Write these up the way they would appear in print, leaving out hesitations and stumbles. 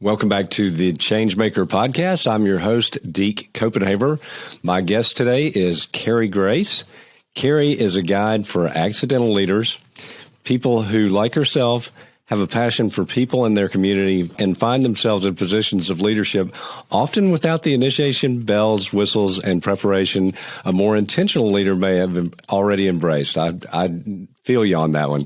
Welcome back to the Changemaker podcast. I'm your host, Deke Copenhaver. My guest today is Kerry Grace. Kerry is a guide for accidental leaders, people who, like herself, have a passion for people in their community and find themselves in positions of leadership, often without the initiation, bells, whistles, and preparation a more intentional leader may have already embraced. I feel you on that one.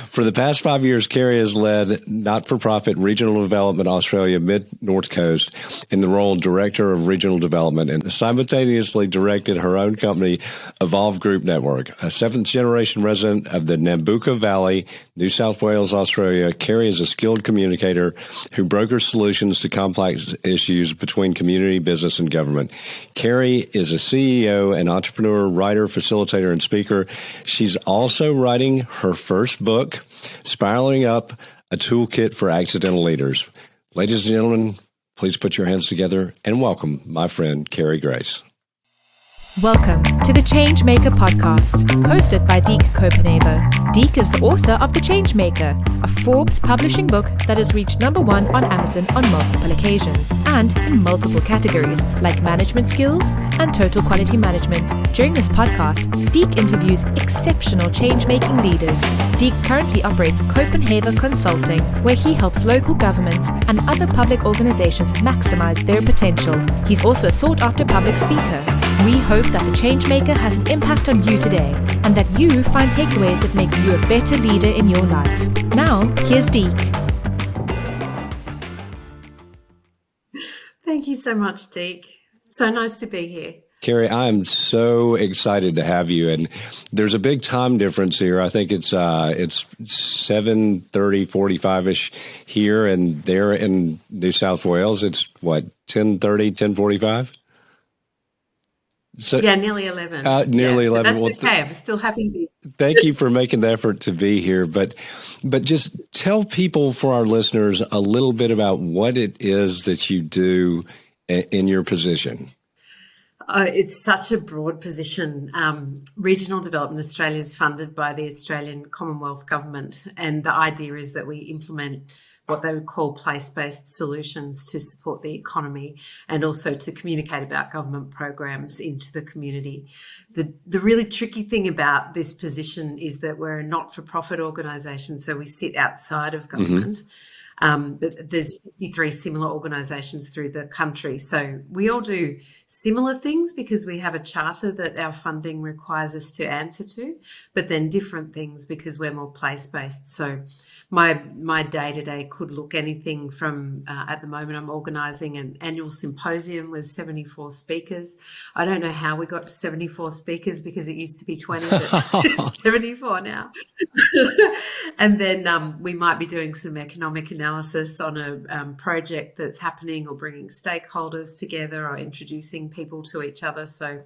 For the past 5 years, Kerry has led not-for-profit Regional Development Australia Mid-North Coast in the role of Director of Regional Development and simultaneously directed her own company, Evolve Group Network. A seventh-generation resident of the Nambucca Valley, New South Wales, Australia, Kerry is a skilled communicator who brokers solutions to complex issues between community, business, and government. Kerry is a CEO and entrepreneur, writer, facilitator, and speaker. She's also writing her first book, Spiraling Up, a toolkit for accidental leaders. Ladies and gentlemen, please put your hands together and welcome my friend, Kerry Grace. Welcome to the Changemaker podcast, hosted by Deke Copenhaver. Deke is the author of The Changemaker, a Forbes publishing book that has reached #1 on Amazon on multiple occasions and in multiple categories like management skills and total quality management. During this podcast, Deke interviews exceptional change-making leaders. Deke currently operates Copenhaver Consulting, where he helps local governments and other public organizations maximize their potential. He's also a sought-after public speaker. We hope that the Changemaker has an impact on you today and that you find takeaways that make you a better leader in your life. Now, here's Deke. Thank you so much, Deke. So nice to be here. Kerry, I'm so excited to have you. And there's a big time difference here. I think it's 7:30, 45-ish here, and there in New South Wales, it's what, 10:30, 10:45? So, yeah, nearly 11. Nearly 11. That's okay. I'm still happy to be. Thank you for making the effort to be here. But just tell people, for our listeners, a little bit about what it is that you do in your position. It's such a broad position. Regional Development Australia is funded by the Australian Commonwealth Government, and the idea is that we implement what they would call place-based solutions to support the economy and also to communicate about government programs into the community. The really tricky thing about this position is that we're a not-for-profit organisation, so we sit outside of government. But there's 53 similar organisations through the country. So we all do similar things because we have a charter that our funding requires us to answer to, but then different things because we're more place-based. So my day-to-day could look anything from, at the moment, I'm organising an annual symposium with 74 speakers. I don't know how we got to 74 speakers because it used to be 20, but it's 74 now. And then we might be doing some economic analysis on a project that's happening, or bringing stakeholders together, or introducing people to each other. So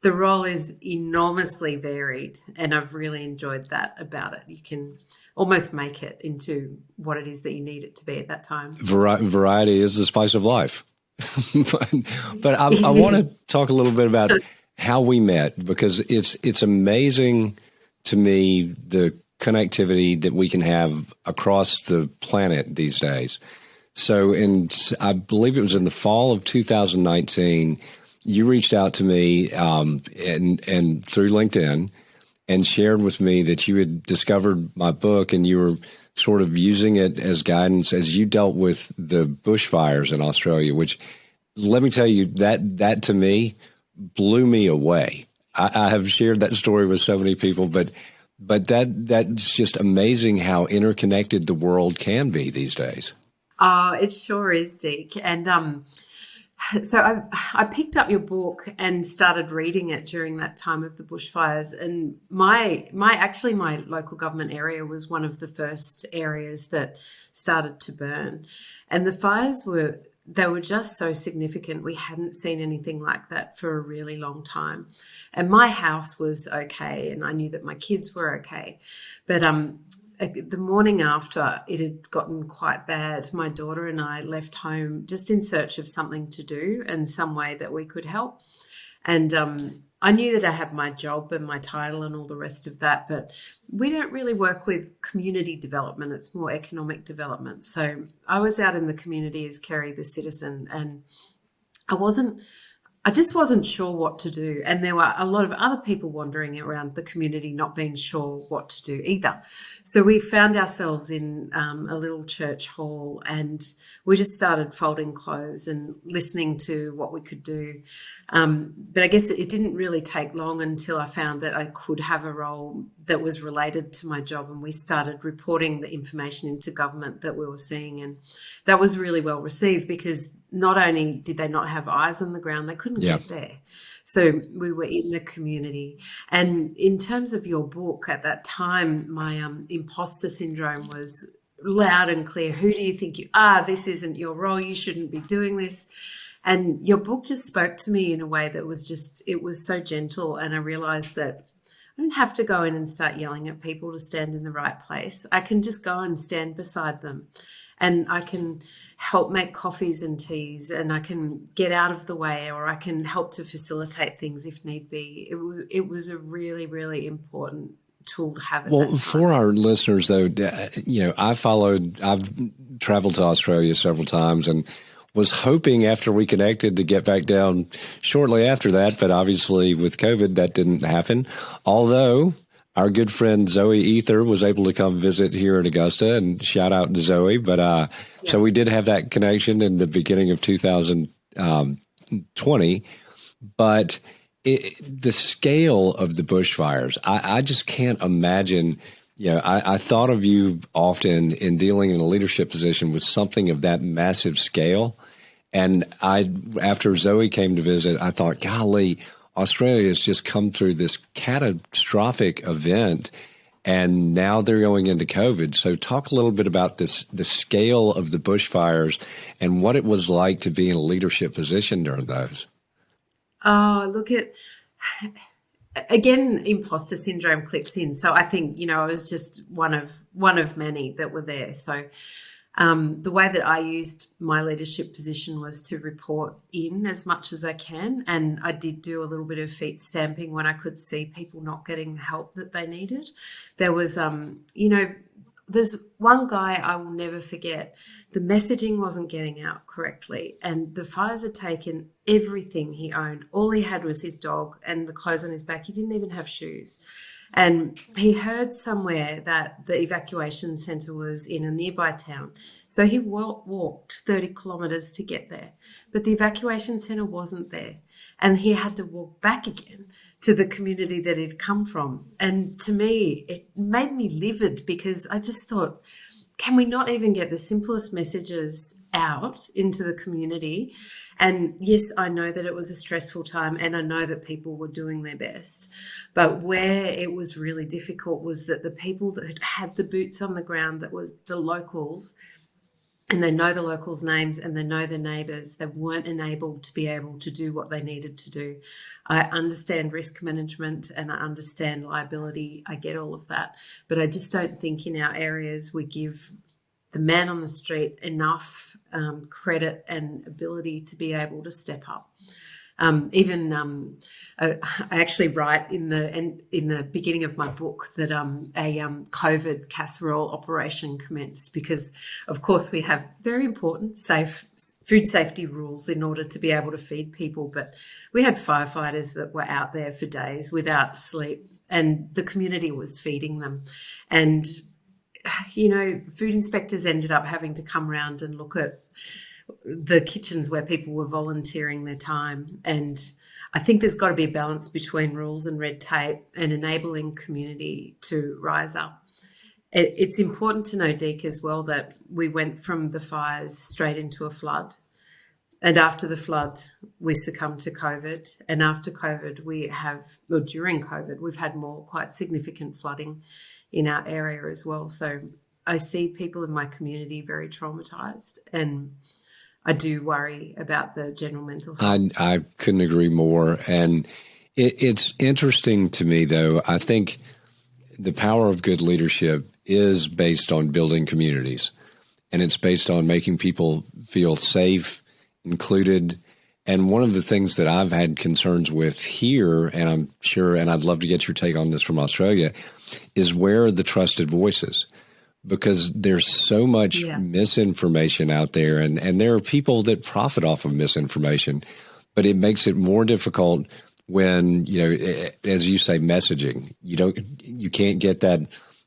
the role is enormously varied, and I've really enjoyed that about it. You can almost make it into what it is that you need it to be at that time. Variety is the spice of life. but I want to talk a little bit about how we met, because it's amazing to me the connectivity that we can have across the planet these days. So I believe it was in the fall of 2019, you reached out to me and through LinkedIn and shared with me that you had discovered my book and you were sort of using it as guidance as you dealt with the bushfires in Australia, which, let me tell you, that to me blew me away. I have shared that story with so many people, but that's just amazing how interconnected the world can be these days. Oh, it sure is, Deke. And so I picked up your book and started reading it during that time of the bushfires. And my local government area was one of the first areas that started to burn. And the fires were just so significant. We hadn't seen anything like that for a really long time. And my house was okay, and I knew that my kids were okay. But the morning after it had gotten quite bad, my daughter and I left home just in search of something to do and some way that we could help. And I knew that I had my job and my title and all the rest of that, but we don't really work with community development. It's more economic development. So I was out in the community as Kerry the citizen, and I just wasn't sure what to do. And there were a lot of other people wandering around the community not being sure what to do either. So we found ourselves in a little church hall, and we just started folding clothes and listening to what we could do. But I guess it didn't really take long until I found that I could have a role that was related to my job, and we started reporting the information into government that we were seeing. And that was really well received, because not only did they not have eyes on the ground, they couldn't get there. So we were in the community. And in terms of your book, at that time, my imposter syndrome was loud and clear. Who do you think you are? This isn't your role. You shouldn't be doing this. And your book just spoke to me in a way that was it was so gentle. And I realized that I don't have to go in and start yelling at people to stand in the right place. I can just go and stand beside them, and I can help make coffees and teas, and I can get out of the way, or I can help to facilitate things if need be. It was a really, really important tool to have at that time. For our listeners, though, I've traveled to Australia several times and was hoping after we connected to get back down shortly after that, but obviously with COVID, that didn't happen. Although our good friend Zoe Ether was able to come visit here in Augusta, and shout out to Zoe. But so we did have that connection in the beginning of 2020. But the scale of the bushfires, I just can't imagine. I thought of you often in dealing in a leadership position with something of that massive scale. And after Zoe came to visit, I thought, golly, Australia has just come through this catastrophic event, and now they're going into COVID. So talk a little bit about the scale of the bushfires and what it was like to be in a leadership position during those. Oh, again, imposter syndrome clicks in. So I think, I was just one of many that were there. So the way that I used my leadership position was to report in as much as I can. And I did do a little bit of feet stamping when I could see people not getting the help that they needed. There was, there's one guy I will never forget. The messaging wasn't getting out correctly, and the fires had taken everything he owned. All he had was his dog and the clothes on his back. He didn't even have shoes. And he heard somewhere that the evacuation centre was in a nearby town. So he walked 30 kilometres to get there. But the evacuation centre wasn't there. And he had to walk back again to the community that he'd come from. And to me, it made me livid, because I just thought, can we not even get the simplest messages out into the community? And yes, I know that it was a stressful time, and I know that people were doing their best. But where it was really difficult was that the people that had the boots on the ground, that was the locals, and they know the locals' names and they know their neighbours, they weren't enabled to be able to do what they needed to do. I understand risk management and I understand liability. I get all of that. But I just don't think in our areas we give the man on the street enough credit and ability to be able to step up. I actually write in the beginning of my book that a COVID casserole operation commenced, because of course we have very important food safety rules in order to be able to feed people, but we had firefighters that were out there for days without sleep, and the community was feeding them. And food inspectors ended up having to come around and look at the kitchens where people were volunteering their time. And I think there's got to be a balance between rules and red tape and enabling community to rise up. It's important to know, Deke, as well, that we went from the fires straight into a flood. And after the flood, we succumbed to COVID. And after COVID, during COVID, we've had more quite significant flooding in our area as well. So I see people in my community very traumatised, and I do worry about the general mental health. I couldn't agree more. And it's interesting to me, though. I think the power of good leadership is based on building communities, and it's based on making people feel safe, included, And one of the things that I've had concerns with here, and I'm sure, and I'd love to get your take on this from Australia, is where are the trusted voices? Because there's so much misinformation out there, and there are people that profit off of misinformation, but it makes it more difficult when, as you say, messaging. You can't get that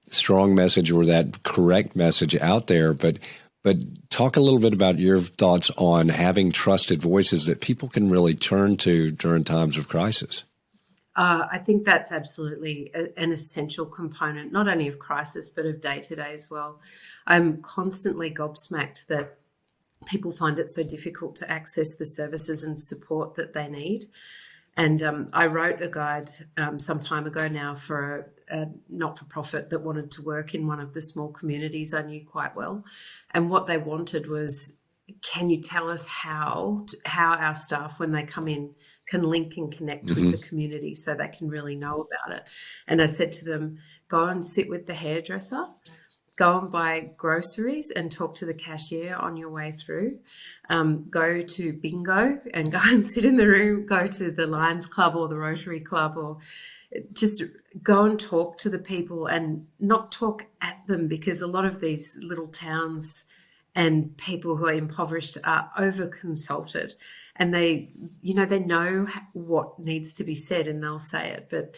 strong message or that correct message out there, but talk a little bit about your thoughts on having trusted voices that people can really turn to during times of crisis. I think that's absolutely an essential component, not only of crisis, but of day-to-day as well. I'm constantly gobsmacked that people find it so difficult to access the services and support that they need. And I wrote a guide some time ago now for a not-for-profit that wanted to work in one of the small communities I knew quite well. And what they wanted was, can you tell us how our staff, when they come in, can link and connect with the community so they can really know about it? And I said to them, go and sit with the hairdresser, go and buy groceries and talk to the cashier on your way through. Go to bingo and go and sit in the room, go to the Lions Club or the Rotary Club, or just go and talk to the people and not talk at them, because a lot of these little towns and people who are impoverished are over-consulted, and they know what needs to be said and they'll say it. But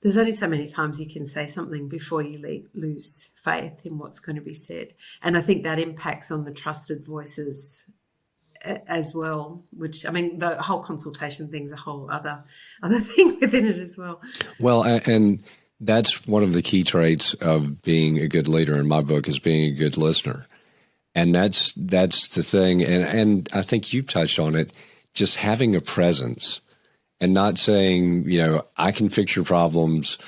there's only so many times you can say something before you lose faith in what's going to be said. And I think that impacts on the trusted voices as well, which, I mean, the whole consultation thing's a whole other thing within it as well. Well, and that's one of the key traits of being a good leader in my book, is being a good listener. And that's the thing. And I think you've touched on it, just having a presence and not saying, I can fix your problems,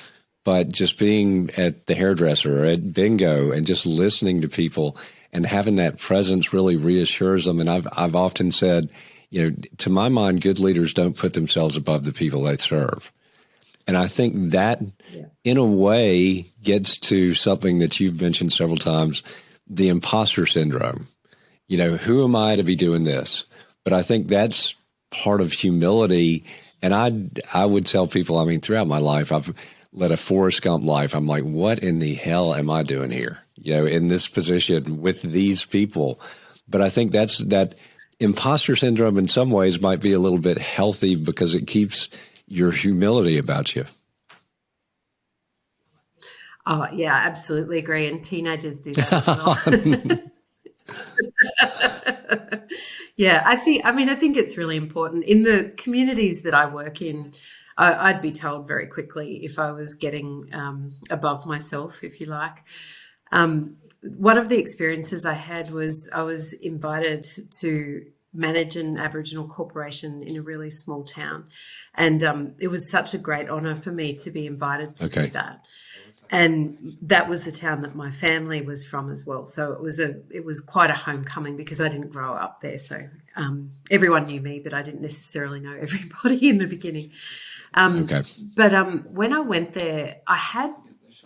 but just being at the hairdresser or at bingo and just listening to people and having that presence really reassures them. And I've often said, to my mind, good leaders don't put themselves above the people they serve. And I think that in a way gets to something that you've mentioned several times, the imposter syndrome. Who am I to be doing this? But I think that's part of humility. And I would tell people, throughout my life, I've led a Forrest Gump life. I'm like, what in the hell am I doing here? In this position with these people. But I think that imposter syndrome in some ways might be a little bit healthy, because it keeps your humility about you. Oh, yeah, absolutely agree. And teenagers do that as well. Yeah, I think it's really important. In the communities that I work in, I'd be told very quickly if I was getting above myself, if you like. One of the experiences I had was I was invited to manage an Aboriginal corporation in a really small town. And it was such a great honour for me to be invited to do that. And that was the town that my family was from as well. So it was quite a homecoming, because I didn't grow up there. So everyone knew me, but I didn't necessarily know everybody in the beginning. But when I went there, I had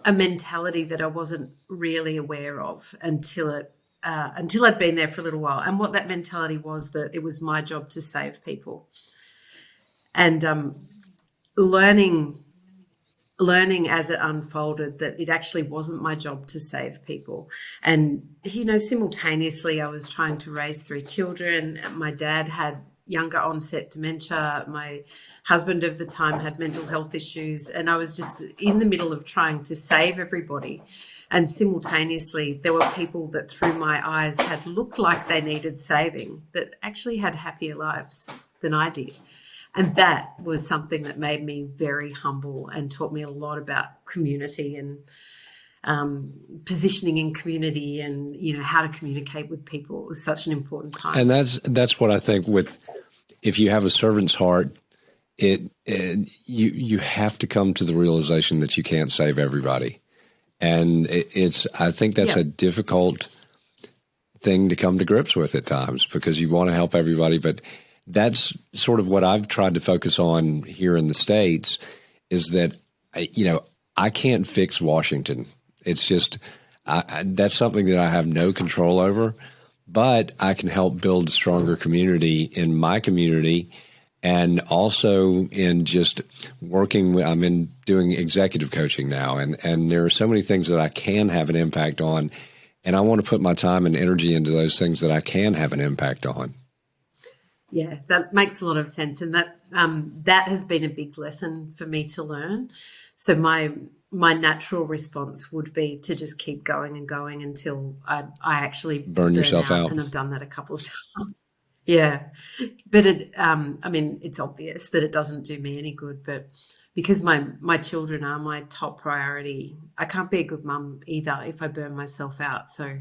a mentality that I wasn't really aware of until I'd been there for a little while. And what that mentality was, that it was my job to save people. And learning as it unfolded that it actually wasn't my job to save people. And, simultaneously I was trying to raise 3 children. My dad had younger onset dementia. My husband of the time had mental health issues. And I was just in the middle of trying to save everybody. And simultaneously there were people that through my eyes had looked like they needed saving, that actually had happier lives than I did. And that was something that made me very humble and taught me a lot about community and positioning in community and, how to communicate with people. It was such an important time. And that's what I think if you have a servant's heart, you have to come to the realization that you can't save everybody. And I think that's a difficult thing to come to grips with at times, because you want to help everybody, but that's sort of what I've tried to focus on here in the States, is that, I can't fix Washington. It's just, that's something that I have no control over. but I can help build a stronger community in my community. And also in just working, I'm in doing executive coaching now. And there are so many things that I can have an impact on. And I want to put my time and energy into those things that I can have an impact on. Yeah, that makes a lot of sense. And that has been a big lesson for me to learn. So my natural response would be to just keep going and going until I actually burn yourself out. And I've done that a couple of times. Yeah. But it's obvious that it doesn't do me any good, but because my children are my top priority, I can't be a good mum either if I burn myself out. So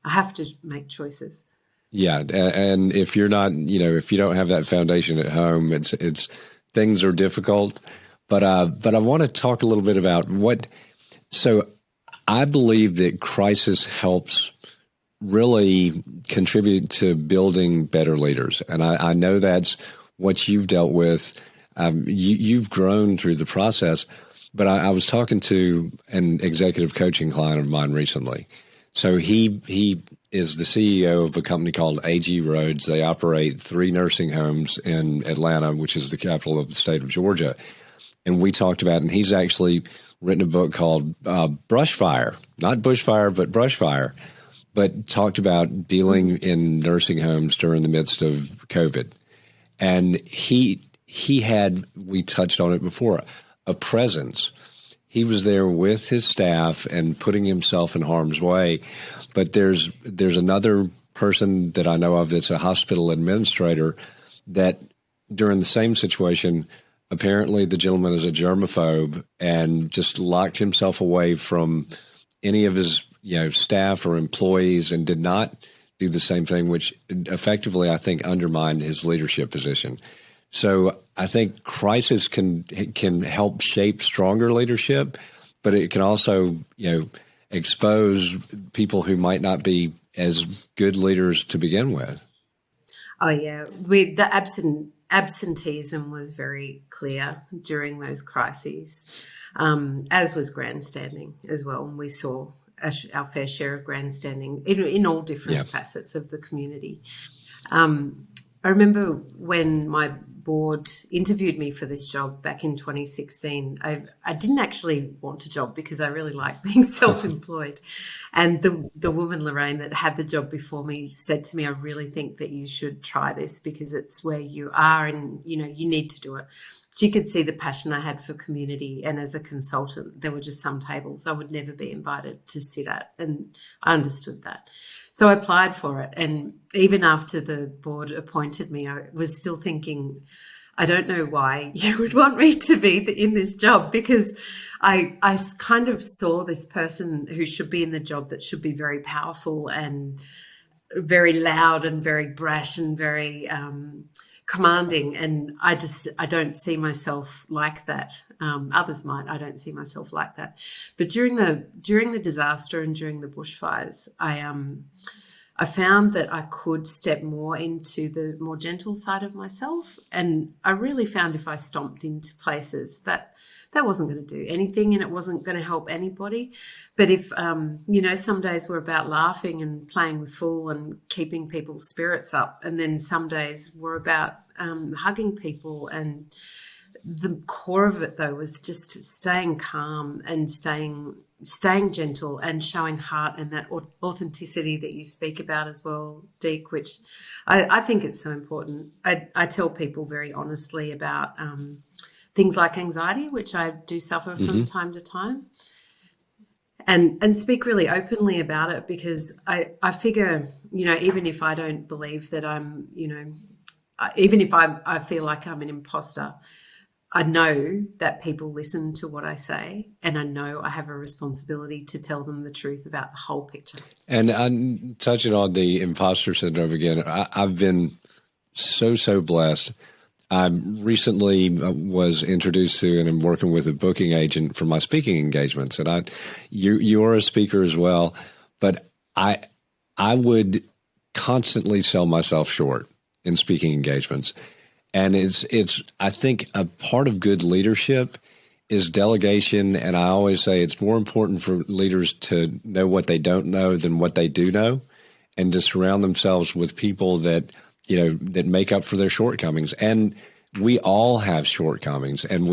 I have to make choices. Yeah. And if you're not, if you don't have that foundation at home, it's things are difficult. But I want to talk a little bit about so I believe that crisis helps really contribute to building better leaders. And I know that's what you've dealt with. You've grown through the process, but I was talking to an executive coaching client of mine recently. So he is the CEO of a company called AG Roads. They operate 3 nursing homes in Atlanta, which is the capital of the state of Georgia. And we talked about, and he's actually written a book called Brushfire, not Bushfire, but Brushfire, but talked about dealing in nursing homes during the midst of COVID. And he had, we touched on it before, a presence. He was there with his staff and putting himself in harm's way. But there's another person that I know of that's a hospital administrator that during the same situation, apparently the gentleman is a germaphobe and just locked himself away from any of his staff or employees and did not do the same thing, which effectively I think undermined his leadership position. So I think crisis can help shape stronger leadership, but it can also expose people who might not be as good leaders to begin with. Oh yeah, the absenteeism was very clear during those crises, as was grandstanding as well. And we saw our fair share of grandstanding in all different facets of the community. I remember when my board interviewed me for this job back in 2016, I didn't actually want a job because I really like being self-employed. And the woman, Lorraine, that had the job before me said to me, I really think that you should try this because it's where you are and, you need to do it. She could see the passion I had for community, and as a consultant, there were just some tables I would never be invited to sit at, and I understood that. So I applied for it, and even after the board appointed me, I was still thinking, I don't know why you would want me to be in this job, because I kind of saw this person who should be in the job that should be very powerful and very loud and very brash and very commanding, and I don't see myself like that. Others might. I don't see myself like that. But during the disaster and during the bushfires, I found that I could step more into the more gentle side of myself, and I really found if I stomped into places that wasn't going to do anything and it wasn't going to help anybody. But if, some days were about laughing and playing with fool and keeping people's spirits up, and then some days were about hugging people. And the core of it, though, was just staying calm and staying gentle and showing heart and that authenticity that you speak about as well, Deke, which I think it's so important. I tell people very honestly about things like anxiety, which I do suffer from time to time, and speak really openly about it, because I figure, even if I don't believe that I'm, even if I feel like I'm an imposter, I know that people listen to what I say, and I know I have a responsibility to tell them the truth about the whole picture. And I'm touching on the imposter syndrome again. I've been so blessed. I recently was introduced to and I'm working with a booking agent for my speaking engagements. And you are a speaker as well, but I would constantly sell myself short in speaking engagements. And it's I think a part of good leadership is delegation. And I always say it's more important for leaders to know what they don't know than what they do know. and to surround themselves with people that, that make up for their shortcomings. And we all have shortcomings, and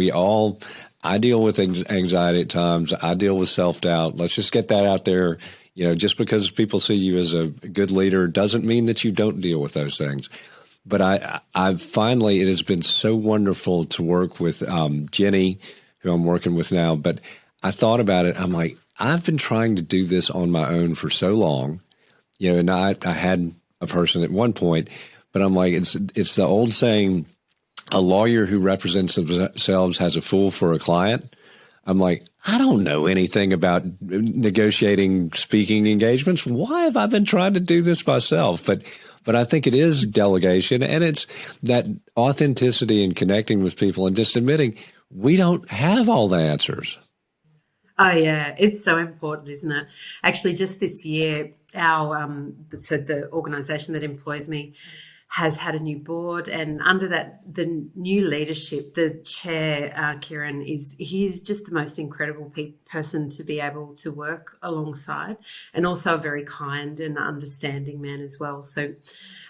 I deal with anxiety at times. I deal with self-doubt. Let's just get that out there. Just because people see you as a good leader doesn't mean that you don't deal with those things. But I've finally, it has been so wonderful to work with Jenny, who I'm working with now. But I thought about it. I'm like, I've been trying to do this on my own for so long, and I had a person at one point, but I'm like, it's the old saying, a lawyer who represents themselves has a fool for a client. I'm like, I don't know anything about negotiating speaking engagements. Why have I been trying to do this myself? But I think it is delegation, and it's that authenticity and connecting with people and just admitting we don't have all the answers. Oh, yeah. It's so important, isn't it? Actually, just this year, the organisation that employs me has had a new board, and under that, the new leadership, the chair, Kieran, he's just the most incredible person to be able to work alongside, and also a very kind and understanding man as well. So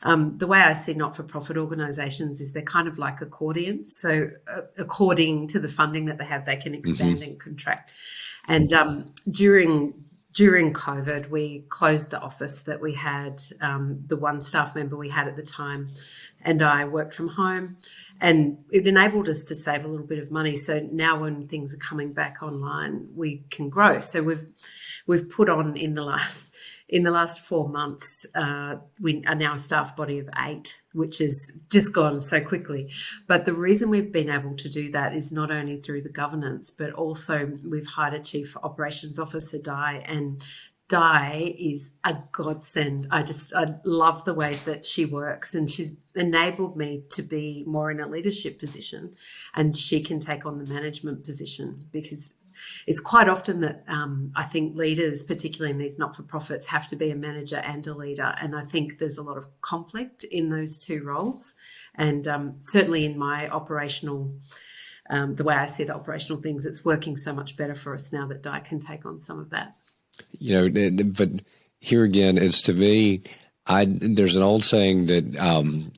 the way I see not-for-profit organisations is they're kind of like accordions. So according to the funding that they have, they can expand and contract. And during COVID, we closed the office that we had, the one staff member we had at the time, and I worked from home, and it enabled us to save a little bit of money. So now when things are coming back online, we can grow. So we've put on in the last 4 months, we are now a staff body of 8, which has just gone so quickly. But the reason we've been able to do that is not only through the governance, but also we've hired a Chief Operations Officer, Di, and Di is a godsend. I love the way that she works, and she's enabled me to be more in a leadership position, and she can take on the management position, because it's quite often that I think leaders, particularly in these not-for-profits, have to be a manager and a leader. And I think there's a lot of conflict in those two roles. And certainly in my operational, the way I see the operational things, it's working so much better for us now that Di can take on some of that. But here again, it's to me, there's an old saying that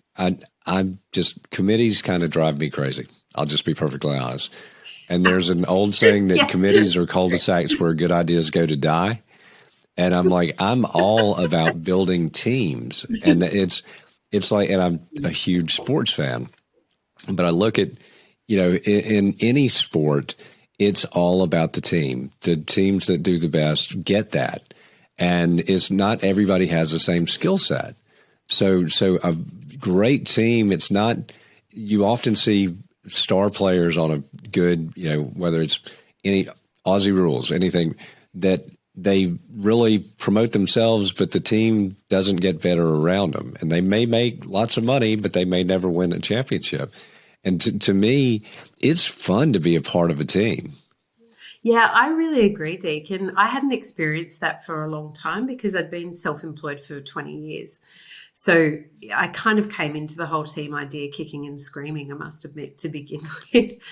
I'm just, committees kind of drive me crazy. I'll just be perfectly honest. And there's an old saying that committees are cul-de-sacs where good ideas go to die. And I'm like, I'm all about building teams. And it's like, and I'm a huge sports fan, but I look at, in any sport, it's all about the team. The teams that do the best get that. And it's not everybody has the same skill set. So a great team, it's not, you often see star players on a good, whether it's any Aussie rules, anything, that they really promote themselves, but the team doesn't get better around them. And they may make lots of money, but they may never win a championship. And to me, it's fun to be a part of a team. Yeah, I really agree, Deke. And I hadn't experienced that for a long time because I'd been self-employed for 20 years. So I kind of came into the whole team idea kicking and screaming, I must admit, to begin with.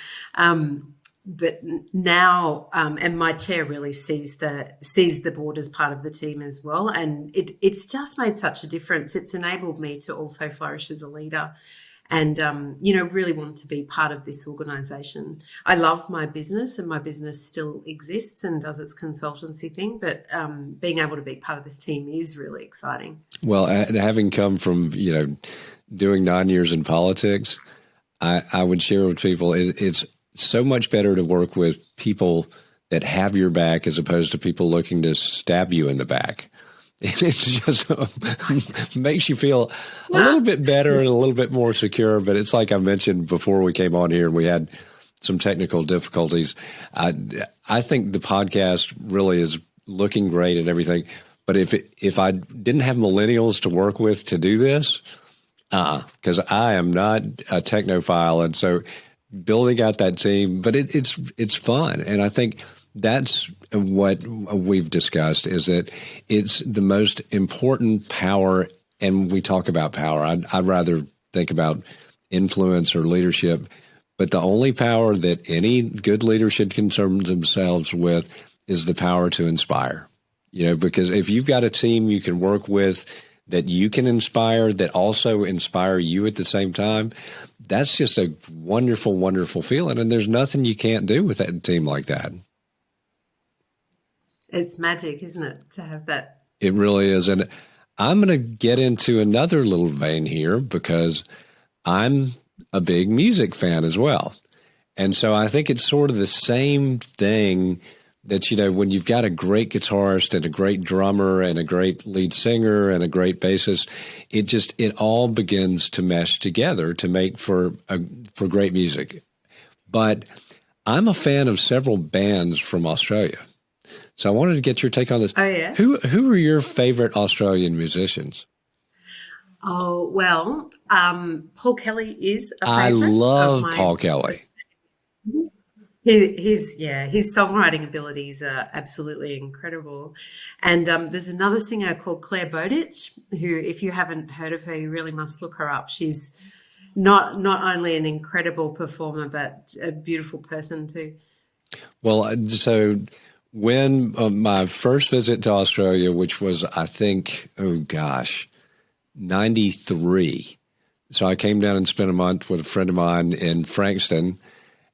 But now, and my chair really sees the board as part of the team as well. And it's just made such a difference. It's enabled me to also flourish as a leader and, really want to be part of this organisation. I love my business, and my business still exists and does its consultancy thing, but being able to be part of this team is really exciting. Well, and having come from, doing 9 years in politics, I would share with people, it's so much better to work with people that have your back as opposed to people looking to stab you in the back. It just makes you feel a little bit better and a little bit more secure. But it's like I mentioned before we came on here, we had some technical difficulties. I think the podcast really is looking great and everything. But if I didn't have millennials to work with to do this, because I am not a technophile, and so building out that team, but it's fun, and I think that's what we've discussed, is that it's the most important power. And we talk about power. I'd rather think about influence or leadership, but the only power that any good leader should concern themselves with is the power to inspire. Because if you've got a team you can work with that you can inspire that also inspire you at the same time, that's just a wonderful, wonderful feeling. And there's nothing you can't do with a team like that. It's magic, isn't it, to have that? It really is. And I'm going to get into another little vein here because I'm a big music fan as well. And so I think it's sort of the same thing that, you know, when you've got a great guitarist and a great drummer and a great lead singer and a great bassist, it all begins to mesh together to make for great music. But I'm a fan of several bands from Australia. So I wanted to get your take on this. Oh, yes. Who are your favorite Australian musicians? Oh, well, Paul Kelly is a favorite. I love Paul Kelly. His songwriting abilities are absolutely incredible. And there's another singer called Claire Bowditch, who, if you haven't heard of her, you really must look her up. She's not only an incredible performer, but a beautiful person too. Well, so when my first visit to Australia, which was, I think, 93. So I came down and spent a month with a friend of mine in Frankston.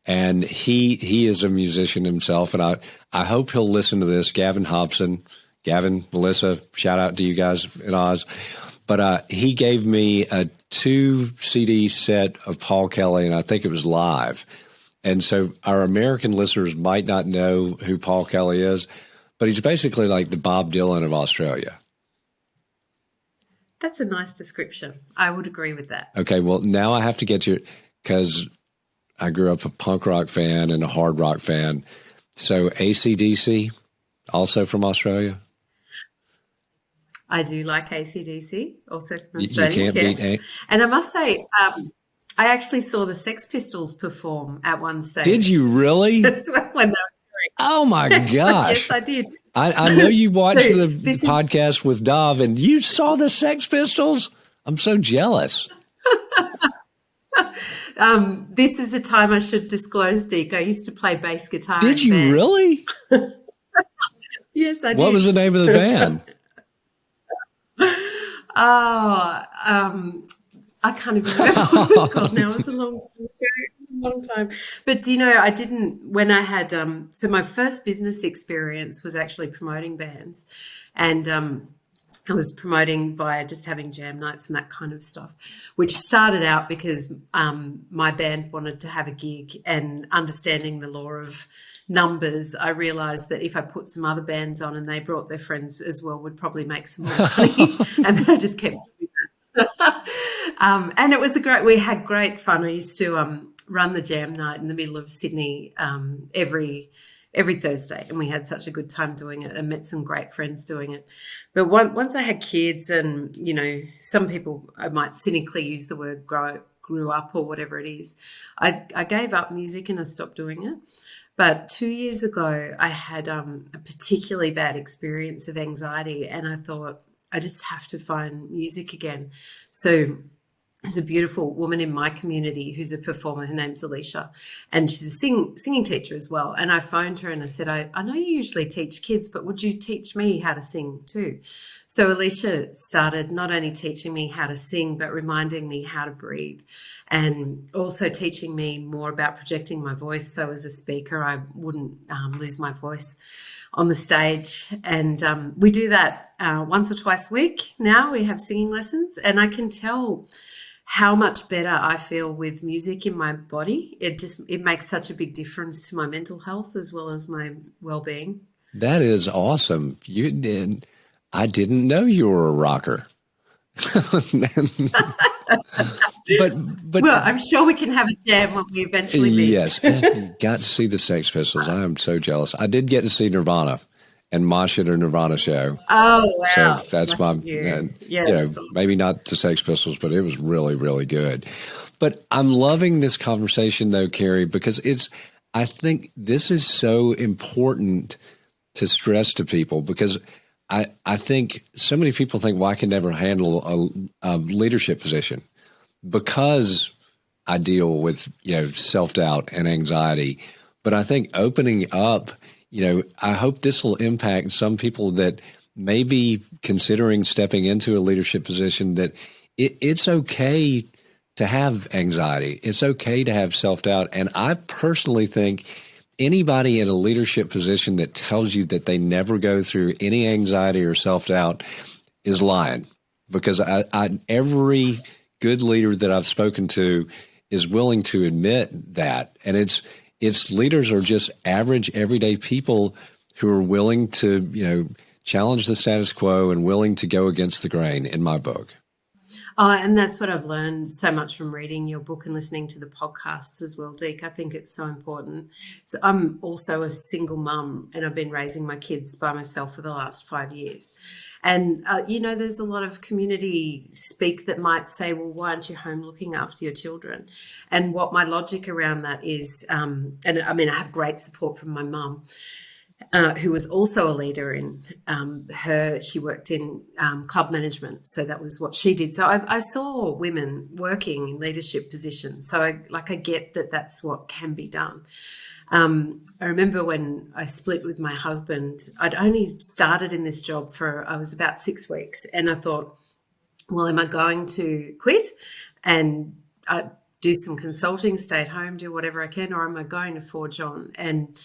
And he is a musician himself, and I hope he'll listen to this. Gavin Hobson, Melissa, shout out to you guys in Oz. But he gave me a 2 CD set of Paul Kelly, and I think it was live. And so our American listeners might not know who Paul Kelly is, but he's basically like the Bob Dylan of Australia. That's a nice description. I would agree with that. Okay, well, now I have to get you, because I grew up a punk rock fan and a hard rock fan. So AC/DC, also from Australia? I do like AC/DC, also from Australia. You can't beat And I must say, I actually saw the Sex Pistols perform at one stage. Did you really? When they were touring. Oh, my gosh. Yes, I did. I know you watched the podcast with Dov, and you saw the Sex Pistols? I'm so jealous. This is a time I should disclose, Deke. I used to play bass guitar. Did you bands. really? Yes, I did. What was the name of the band? I can't even remember what it was called now. It's a long time. But do you know, I didn't, when I had, so my first business experience was actually promoting bands, and I was promoting via just having jam nights and that kind of stuff, which started out because my band wanted to have a gig, and understanding the law of numbers, I realised that if I put some other bands on and they brought their friends as well, would probably make some more money. And then I just kept doing that. And it was we had great fun. I used to run the jam night in the middle of Sydney every Thursday, and we had such a good time doing it and met some great friends doing it. But once I had kids, and, you know, some people, I might cynically use the word grew up or whatever it is, I gave up music and I stopped doing it. But 2 years ago, I had a particularly bad experience of anxiety, and I thought, I just have to find music again. So there's a beautiful woman in my community who's a performer. Her name's Alicia, and she's a singing teacher as well. And I phoned her and I said, I know you usually teach kids, but would you teach me how to sing too? So Alicia started not only teaching me how to sing, but reminding me how to breathe, and also teaching me more about projecting my voice. So as a speaker, I wouldn't lose my voice on the stage. And we do that once or twice a week now. We have singing lessons, and I can tell how much better I feel with music in my body. It makes such a big difference to my mental health as well as my well-being. That is awesome. I didn't know you were a rocker. but well, I'm sure we can have a jam when we eventually meet. Yes, you got to see the Sex Pistols. I am so jealous. I did get to see Nirvana and mosh at a Nirvana show. Oh, wow. So that's my, awesome. Maybe not the Sex Pistols, but it was really, really good. But I'm loving this conversation, though, Kerry, because I think this is so important to stress to people, because I think so many people think, well, I can never handle a leadership position because I deal with, self-doubt and anxiety. But I think opening up, I hope this will impact some people that maybe considering stepping into a leadership position, that it's okay to have anxiety. It's okay to have self-doubt. And I personally think anybody in a leadership position that tells you that they never go through any anxiety or self-doubt is lying, because every good leader that I've spoken to is willing to admit that. And it's leaders are just average, everyday people who are willing to, challenge the status quo and willing to go against the grain, in my book. Oh, and that's what I've learned so much from reading your book and listening to the podcasts as well, Deke. I think it's so important. So I'm also a single mum, and I've been raising my kids by myself for the last 5 years. And, there's a lot of community speak that might say, well, why aren't you home looking after your children? And what my logic around that is, I have great support from my mum, who was also a leader in she worked in club management. So that was what she did. So I saw women working in leadership positions. So I get that that's what can be done. I remember when I split with my husband, I'd only started in this job I was about 6 weeks. And I thought, well, am I going to quit and do some consulting, stay at home, do whatever I can, or am I going to forge on? And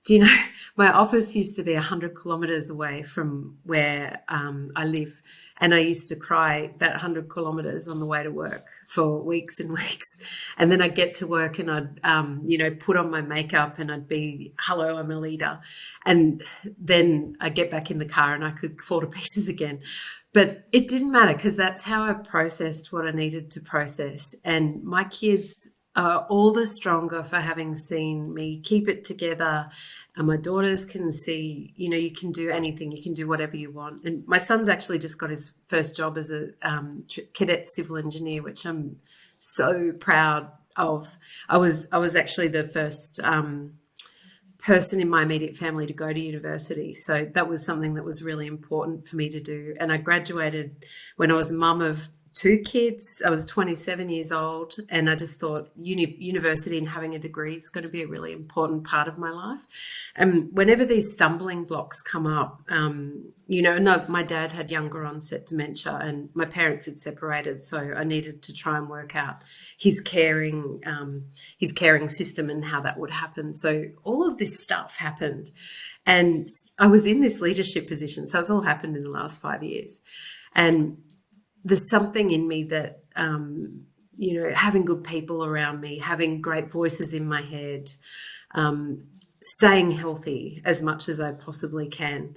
do you know, my office used to be 100 kilometres away from where I live. And I used to cry that 100 kilometres on the way to work for weeks and weeks. And then I'd get to work and I'd, put on my makeup and I'd be, hello, I'm a leader. And then I'd get back in the car and I could fall to pieces again. But it didn't matter, because that's how I processed what I needed to process. And my kids are all the stronger for having seen me keep it together. And my daughters can see, you can do anything, you can do whatever you want. And my son's actually just got his first job as a cadet civil engineer, which I'm so proud of. I was actually the first person in my immediate family to go to university. So that was something that was really important for me to do. And I graduated when I was a mum of 2 kids. I was 27 years old, and I just thought university and having a degree is going to be a really important part of my life. And whenever these stumbling blocks come up, my dad had younger onset dementia and my parents had separated, so I needed to try and work out his caring system and how that would happen. So all of this stuff happened, and I was in this leadership position. So it's all happened in the last 5 years. And there's something in me that, having good people around me, having great voices in my head, staying healthy as much as I possibly can,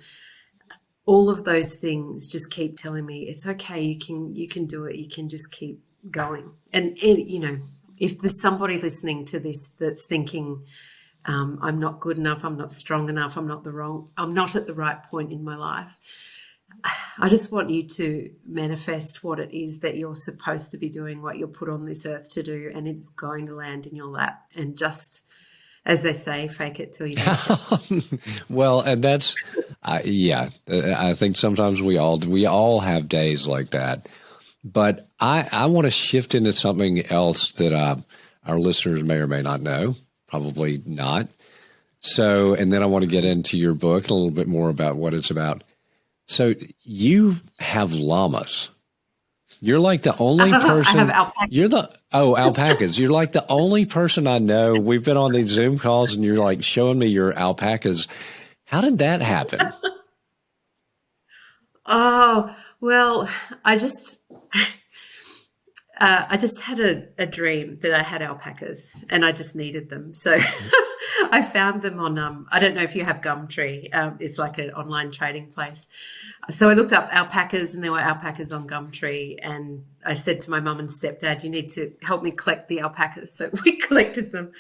all of those things just keep telling me it's okay, you can do it, you can just keep going. And if there's somebody listening to this that's thinking, I'm not good enough, I'm not strong enough, I'm not at the right point in my life, I just want you to manifest what it is that you're supposed to be doing, what you're put on this earth to do, and it's going to land in your lap. And just, as they say, fake it till you make it. Well, and that's, I think sometimes we all have days like that. But I want to shift into something else that our listeners may or may not know, probably not. So, and then I want to get into your book and a little bit more about what it's about. So you have llamas. You're like the only person. I have alpacas. Alpacas. You're like the only person I know. We've been on these Zoom calls and you're like showing me your alpacas. How did that happen? Oh, well, I just had a dream that I had alpacas and I just needed them. So I found them on, I don't know if you have Gumtree. It's like an online trading place. So I looked up alpacas and there were alpacas on Gumtree, and I said to my mum and stepdad, you need to help me collect the alpacas. So we collected them.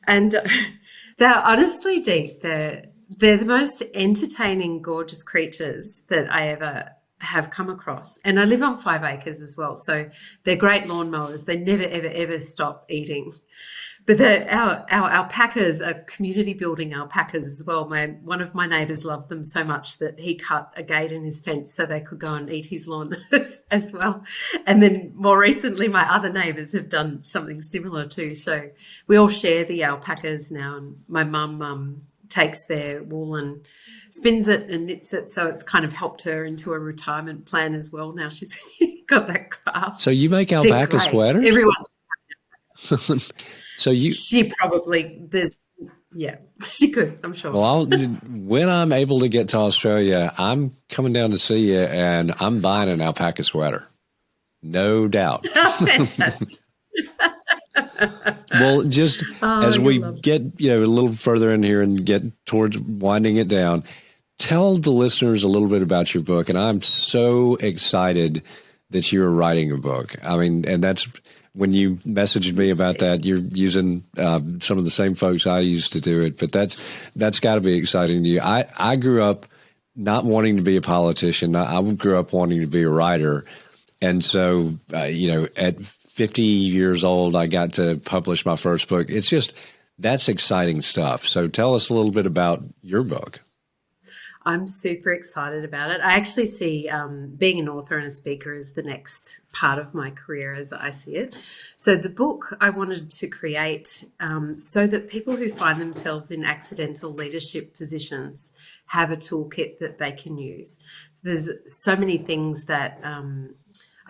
And they're honestly, Deke, they're the most entertaining, gorgeous creatures that I ever have come across. And I live on 5 acres as well. So they're great lawnmowers. They never, ever, ever stop eating. But our alpacas are community building alpacas as well. One of my neighbours loved them so much that he cut a gate in his fence so they could go and eat his lawn as well. And then more recently, my other neighbours have done something similar too. So we all share the alpacas now. And my mum takes their wool and spins it and knits it. So it's kind of helped her into a retirement plan as well. Now she's got that craft. So you make alpaca sweaters? Everyone. So she probably she could, I'm sure. Well, when I'm able to get to Australia, I'm coming down to see you, and I'm buying an alpaca sweater, no doubt. Fantastic. Well, just as we get a little further in here and get towards winding it down, tell the listeners a little bit about your book. And I'm so excited that you're writing a book. I mean, and that's when you messaged me about that, you're using some of the same folks I used to do it, but that's got to be exciting to you. I grew up not wanting to be a politician. I grew up wanting to be a writer. And so, at 50 years old, I got to publish my first book. It's just, that's exciting stuff. So tell us a little bit about your book. I'm super excited about it. I actually see being an author and a speaker as the next part of my career as I see it. So the book I wanted to create so that people who find themselves in accidental leadership positions have a toolkit that they can use. There's so many things that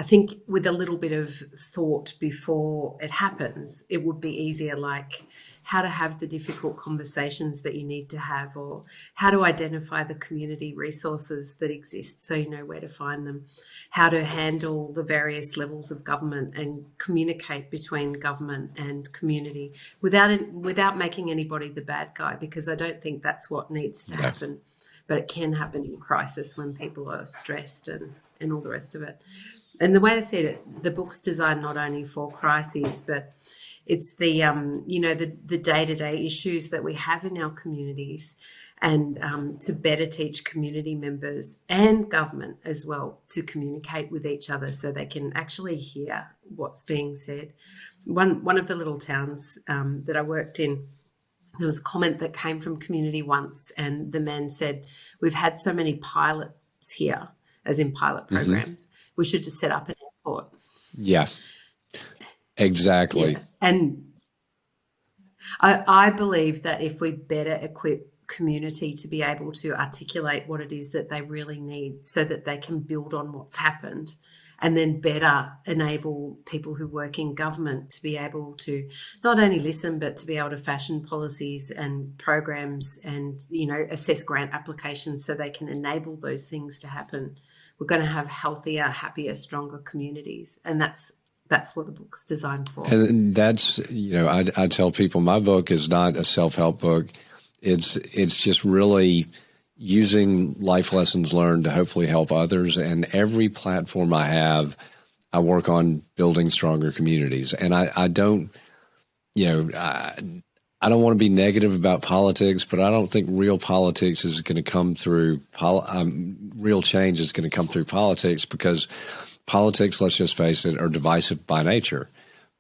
I think with a little bit of thought before it happens, it would be easier, like how to have the difficult conversations that you need to have, or how to identify the community resources that exist so you know where to find them, how to handle the various levels of government and communicate between government and community without making anybody the bad guy, because I don't think that's what needs to happen. But it can happen in crisis when people are stressed and all the rest of it. And the way I see it, the book's designed not only for crises, but it's the the day-to-day issues that we have in our communities, and to better teach community members and government as well to communicate with each other so they can actually hear what's being said. One of the little towns that I worked in, there was a comment that came from community once, and the man said, "We've had so many pilots here, as in pilot programs, we should just set up an airport." Yeah, exactly. Yeah. And I believe that if we better equip community to be able to articulate what it is that they really need so that they can build on what's happened, and then better enable people who work in government to be able to not only listen, but to be able to fashion policies and programs and, assess grant applications so they can enable those things to happen, we're going to have healthier, happier, stronger communities. And that's what the book's designed for. And that's, I tell people my book is not a self-help book. It's just really using life lessons learned to hopefully help others. And every platform I have, I work on building stronger communities. And I don't, I don't want to be negative about politics, but I don't think real politics is going to come through, real change is going to come through politics, because politics, let's just face it, are divisive by nature.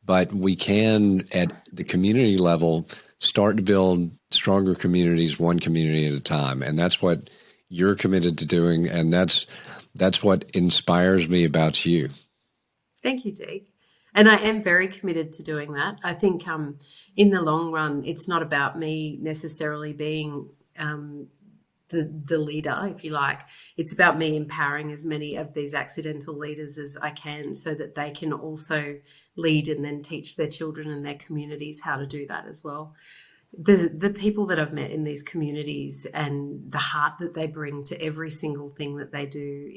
But we can, at the community level, start to build stronger communities, one community at a time. And that's what you're committed to doing. And that's what inspires me about you. Thank you, Deke. And I am very committed to doing that. I think in the long run, it's not about me necessarily being the leader, if you like. It's about me empowering as many of these accidental leaders as I can so that they can also lead and then teach their children and their communities how to do that as well. The people that I've met in these communities and the heart that they bring to every single thing that they do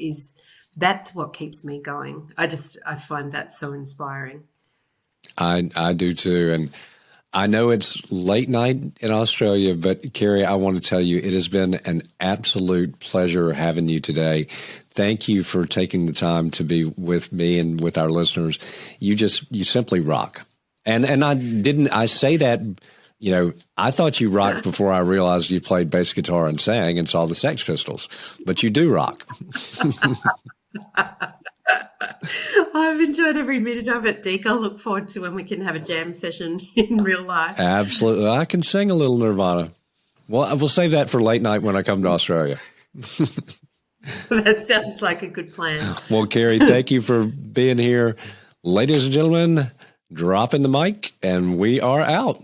that's what keeps me going. I find that so inspiring. I do too. And I know it's late night in Australia, but Kerry, I want to tell you, it has been an absolute pleasure having you today. Thank you for taking the time to be with me and with our listeners. You simply rock. And I say that, I thought you rocked before I realized you played bass guitar and sang and saw the Sex Pistols, but you do rock. I've enjoyed every minute of it, Deke. I'll look forward to when we can have a jam session in real life. Absolutely. I can sing a little Nirvana. Well, we'll save that for late night when I come to Australia. That sounds like a good plan. Well, Kerry, thank you for being here. Ladies and gentlemen, drop in the mic, and we are out.